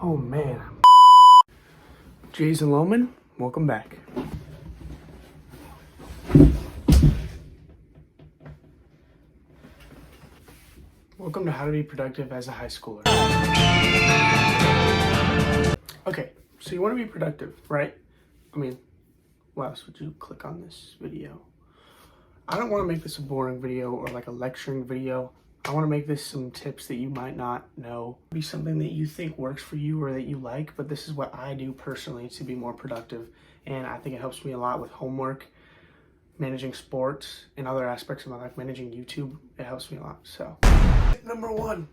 Oh man. Jason Lohman, welcome back. Welcome to How to Be Productive as a High Schooler. Okay, so you want to be productive, right? I mean, why else would you click on this video? I don't want to make this a boring video or like a lecturing video. I want to make this some tips that you might not know. Be something that you think works for you or that you like, but this is what I do personally to be more productive. And I think it helps me a lot with homework, managing sports, and other aspects of my life, managing YouTube. It helps me a lot, so. Tip number one.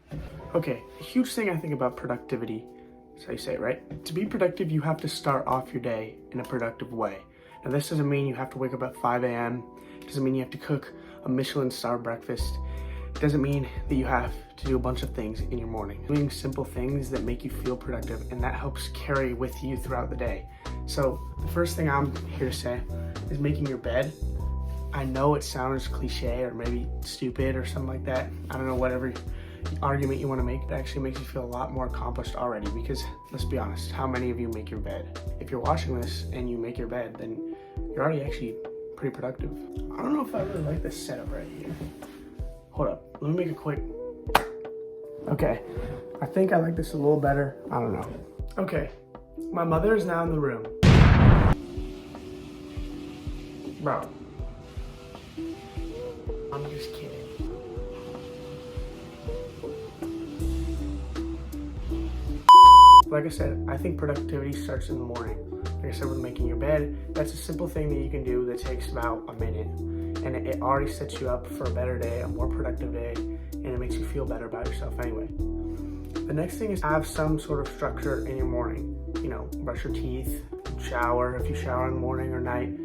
Okay, a huge thing I think about productivity, that's how you say it, right? To be productive, you have to start off your day in a productive way. Now, this doesn't mean you have to wake up at 5 a.m. It doesn't mean you have to cook a Michelin star breakfast. It doesn't mean that you have to do a bunch of things in your morning. Doing simple things that make you feel productive, and that helps carry with you throughout the day. So the first thing I'm here to say is making your bed. I know it sounds cliche or maybe stupid or something like that. I don't know, whatever argument you want to make, it actually makes you feel a lot more accomplished already, because let's be honest, how many of you make your bed? If you're watching this and you make your bed, then you're already actually pretty productive. I don't know if I really like this setup right here. Hold up, let me make it quick. Okay, I think I like this a little better. I don't know. Okay, my mother is now in the room. Bro, I'm just kidding. Like I said, I think productivity starts in the morning. Like I said, with making your bed, that's a simple thing that you can do that takes about a minute. And it already sets you up for a better day, a more productive day, and it makes you feel better about yourself anyway. The next thing is have some sort of structure in your morning. You know, brush your teeth, shower if you shower in the morning or night,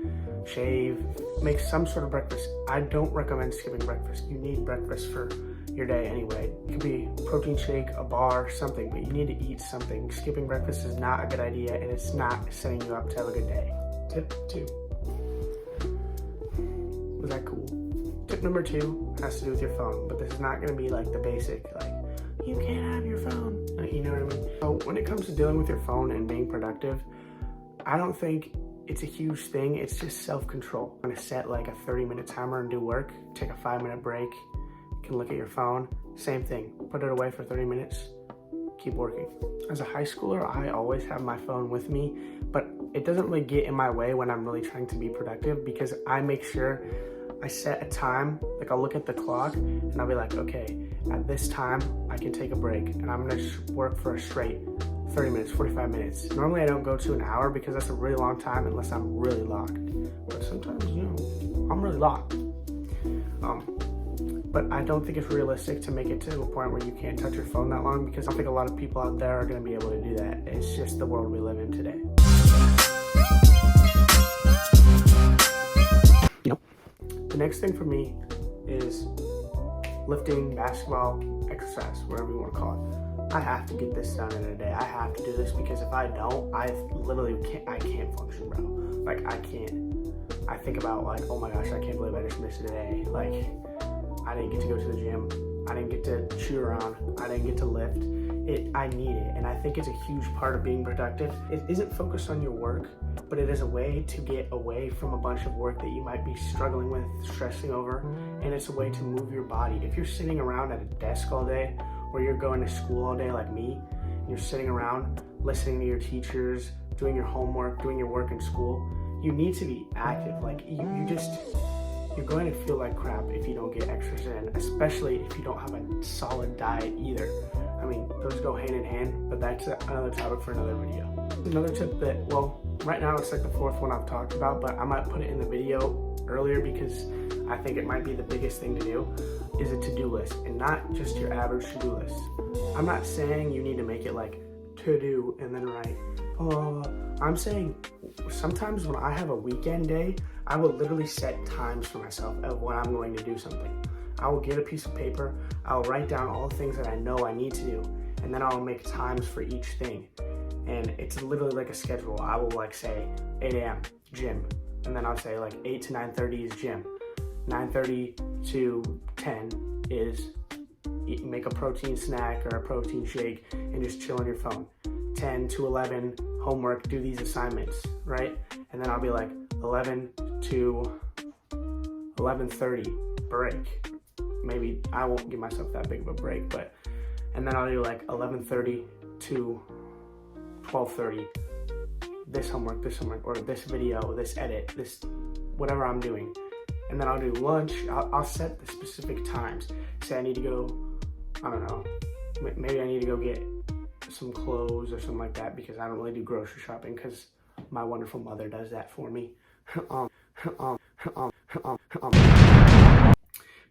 shave, make some sort of breakfast. I don't recommend skipping breakfast. You need breakfast for your day anyway. It could be a protein shake, a bar, something, but you need to eat something. Skipping breakfast is not a good idea, and it's not setting you up to have a good day. Tip 2. Was that cool? Tip number 2 has to do with your phone, but this is not gonna be like the basic, like, you can't have your phone, you know what I mean? So when it comes to dealing with your phone and being productive, I don't think it's a huge thing. It's just self-control. I'm gonna set like a 30-minute timer and do work, take a 5-minute break, you can look at your phone, same thing, put it away for 30 minutes, keep working. As a high schooler, I always have my phone with me, but it doesn't really get in my way when I'm really trying to be productive, because I make sure I set a time. Like, I'll look at the clock and I'll be like, okay, at this time I can take a break and I'm gonna work for a straight 30 minutes, 45 minutes. Normally I don't go to an hour because that's a really long time unless I'm really locked. But sometimes, you know, I'm really locked. But I don't think it's realistic to make it to a point where you can't touch your phone that long, because I don't think a lot of people out there are gonna be able to do that. It's just the world we live in today. You know, the next thing for me is lifting, basketball, exercise, whatever you want to call it. I have to get this done in a day. I have to do this, because if I don't, I literally can't function, bro. Like, I can't. I think about like, oh my gosh, I can't believe I just missed a day. Like, I didn't get to go to the gym. I didn't get to shoot around. I didn't get to lift. I need it, and I think it's a huge part of being productive. It isn't focused on your work, but it is a way to get away from a bunch of work that you might be struggling with, stressing over, and it's a way to move your body. If you're sitting around at a desk all day, or you're going to school all day like me, and you're sitting around listening to your teachers, doing your homework, doing your work in school, you need to be active. Like, you're going to feel like crap if you don't get exercise in, especially if you don't have a solid diet either. I mean, those go hand in hand, but that's another topic for another video. Another tip that, well, right now it's like the 4th one I've talked about, but I might put it in the video earlier because I think it might be the biggest thing to do, is a to-do list, and not just your average to-do list. I'm not saying you need to make it like to-do and then write, I'm saying sometimes when I have a weekend day, I will literally set times for myself of when I'm going to do something. I will get a piece of paper, I'll write down all the things that I know I need to do, and then I'll make times for each thing. And it's literally like a schedule. I will like say 8 a.m. gym, and then I'll say like 8 to 9:30 is gym, 9:30 to 10 is make a protein snack or a protein shake and just chill on your phone. 10 to 11 homework, do these assignments, right? And then I'll be like 11 to 11:30 break. Maybe I won't give myself that big of a break, but, and then I'll do like 11:30 to 12:30, this homework, or this video, this edit, this, whatever I'm doing. And then I'll do lunch. I'll set the specific times. Say I need to go, I don't know, maybe I need to go get some clothes or something like that because I don't really do grocery shopping because my wonderful mother does that for me.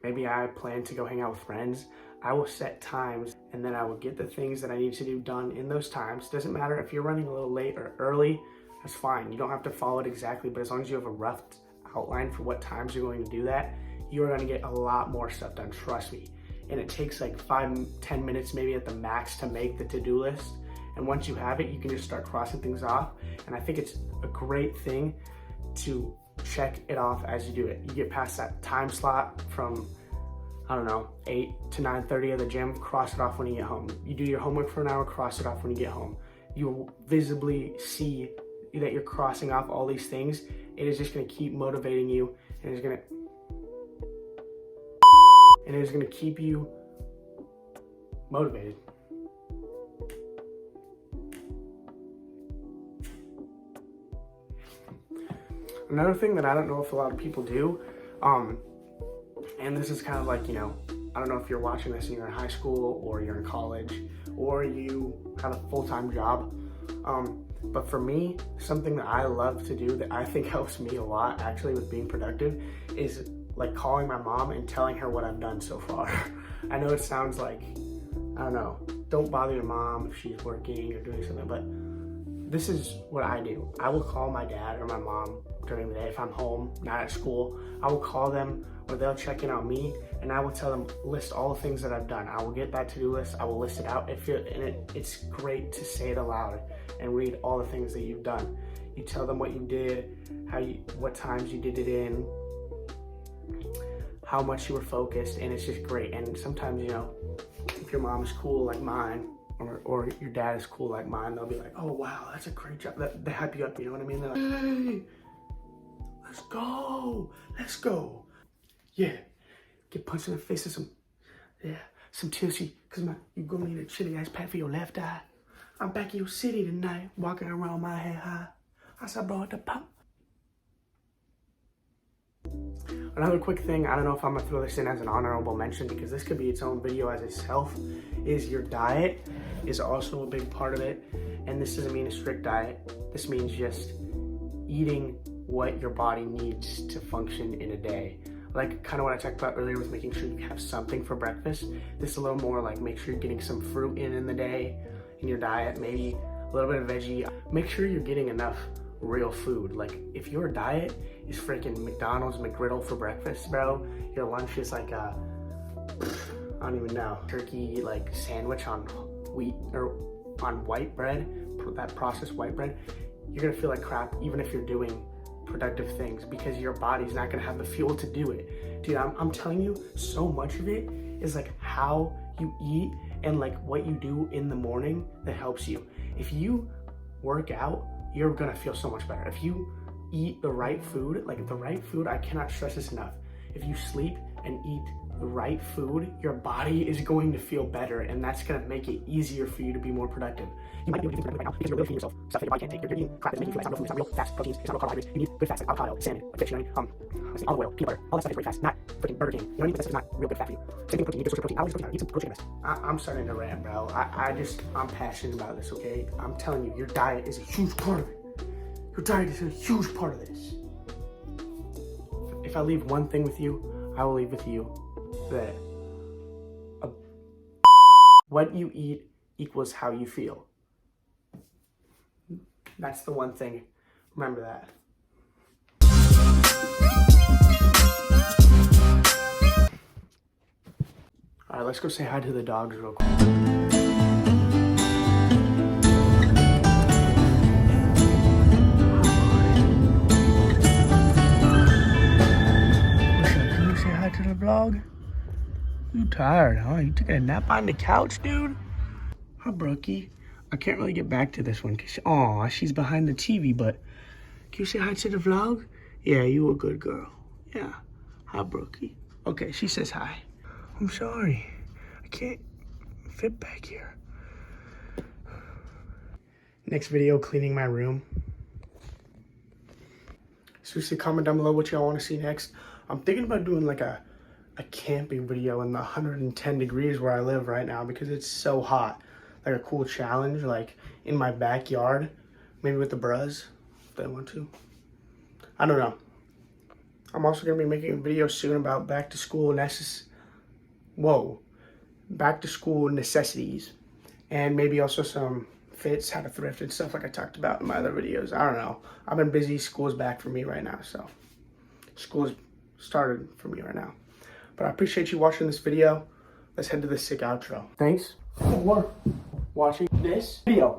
Maybe I plan to go hang out with friends. I will set times and then I will get the things that I need to do done in those times. Doesn't matter if you're running a little late or early, that's fine. You don't have to follow it exactly, but as long as you have a rough outline for what times you're going to do that, you're going to get a lot more stuff done, trust me. And it takes like 5-10 minutes maybe at the max to make the to-do list. And once you have it, you can just start crossing things off. And I think it's a great thing to check it off as you do it. You get past that time slot from, I don't know, 8 to 9:30 at the gym, cross it off when you get home. You do your homework for an hour, cross it off when you get home. You'll visibly see that you're crossing off all these things. It is just gonna keep motivating you, and it's gonna keep you motivated. Another thing that I don't know if a lot of people do, and this is kind of like, you know, I don't know if you're watching this and you're in high school or you're in college or you have a full-time job, but for me, something that I love to do that I think helps me a lot actually with being productive is like calling my mom and telling her what I've done so far. I know it sounds like, I don't know, don't bother your mom if she's working or doing something, but this is what I do. I will call my dad or my mom during the day if I'm home, not at school. I will call them or they'll check in on me and I will tell them, list all the things that I've done. I will get that to-do list, I will list it out. It's great to say it aloud and read all the things that you've done. You tell them what you did, what times you did it in, how much you were focused, and it's just great. And sometimes, you know, if your mom is cool like mine, or your dad is cool like mine, they'll be like, oh wow, that's a great job. They hype you up, you know what I mean? They're like, hey, let's go. Yeah, get punched in the face with some tissue, cause you gonna need a chilly ass pat for your left eye. I'm back in your city tonight, walking around my head high. I saw brought the pop. Another quick thing, I don't know if I'm gonna throw this in as an honorable mention because this could be its own video as itself, is your diet is also a big part of it. And this doesn't mean a strict diet. This means just eating what your body needs to function in a day. Like kind of what I talked about earlier with making sure you have something for breakfast. This is a little more like make sure you're getting some fruit in the day in your diet, maybe a little bit of veggie. Make sure you're getting enough real food. Like if your diet is freaking McDonald's McGriddle for breakfast, bro, your lunch is like I don't even know, turkey like sandwich on wheat or on white bread, that processed white bread, you're gonna feel like crap even if you're doing productive things because your body's not gonna have the fuel to do it. Dude, I'm telling you, so much of it is like how you eat and like what you do in the morning that helps you. If you work out, you're gonna feel so much better. If you eat the right food, like the right food, I cannot stress this enough. If you sleep and eat the right food, your body is going to feel better, and that's gonna make it easier for you to be more productive. You might be able to do things right now because you're really feeding yourself stuff that your body can't take. You're eating crap that's making you feel like it's not real food, it's not real fast proteins, it's not real carbohydrates. You need good fats like avocado, salmon, like fish, you know what I mean? Olive oil, peanut butter, all that stuff is great fast, not freaking Burger King. You know what I mean? But that's just not real good fat for you. Same thing with protein, you need to protein. I always protein, eat some protein. I'm starting to rant, bro. I'm passionate about this, okay? I'm telling you, your diet is a huge part of it. Your diet is a huge part of this. If I leave one thing with you, I will leave with you that what you eat equals how you feel. That's the one thing. Remember that. All right, let's go say hi to the dogs real quick. Can you say hi to the vlog? You tired, huh? You took a nap on the couch, dude? Hi, Brookie. I can't really get back to this one because, aw, she's behind the TV, but can you say hi to the vlog? Yeah, you a good girl. Yeah. Hi, Brookie. Okay, she says hi. I'm sorry. I can't fit back here. Next video, cleaning my room. Seriously, comment down below what y'all want to see next. I'm thinking about doing like a camping video in the 110 degrees where I live right now because it's so hot. Like a cool challenge, like in my backyard, maybe with the bros, if they want to. I don't know. I'm also gonna be making a video soon about back to school necessities, and maybe also some fits, how to thrift and stuff like I talked about in my other videos. I don't know. I've been busy. School's back for me right now, so school's started for me right now. But I appreciate you watching this video. Let's head to the sick outro. Thanks for watching this video.